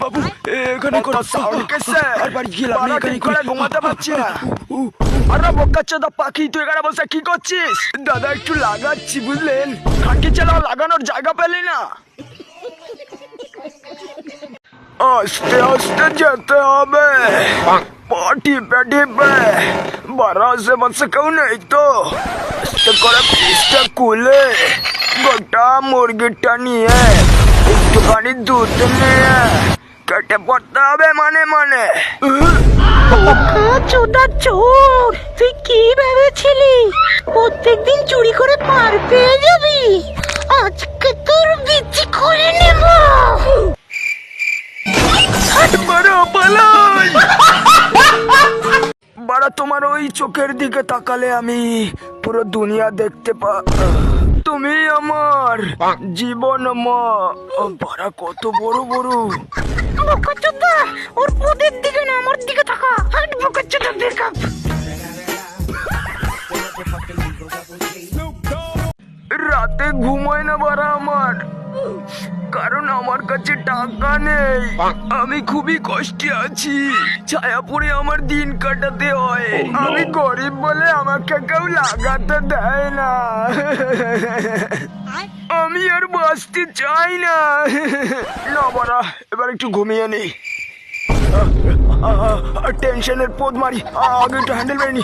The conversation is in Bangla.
বাবু এখানে কোনো সাউন্ড কেসে আর বাড়ি গেলাম না, এখানে করে ঘুমাতে পারছি না। আরে বোকাচোদা পাখি, তুই এখানে বসে কি করছিস? দাদা একটু লাগাচ্ছি বুঝলেন, খাকি চালাও, লাগানোর জায়গা পেলি না। আস্তে আস্তে যেতে হবে, টিপে টিপে, বারা আশেপাশে কেউ নেই তো? আস্তে করে পিসটা খুলে গোটা মুরগিটা নিয়ে একটুখানি দুধ নিয়ে কেটে পড়তে হবে মানে মানে। চোদা চোর, তুই কি ভেবেছিলি প্রত্যেকদিন চুরি করে পার পেয়ে যাবি? আজকে তোর বিচি খুলে নেব। বারা পালাই, বারা তোমার ওই চোখের দিকে তাকালে আমি পুরো দুনিয়া দেখতে তুমি আমার জীবন মা। বারা কত বড় বড়। বোকাচোদা, ওর ওদের দিকে না আমার দিকে তাকা। হাট বোকাচোদা দেখা। রাতে ঘুমায় না বারা আমার, কারণ আমার কাছে টাকা নেই। আমি খুবই কষ্টে আছি, ছায়াপুরে আমার দিন কাটাতে হয়। আমি গরিব বলে আমাকে কেউ লাগাতে দেয় না। আমি আর বাঁচতে চাই না। না বারা, এবার একটু ঘুমিয়ে নেই। টেনশনের পোদ মারি, আগে একটু হ্যান্ডেল মেরে নি।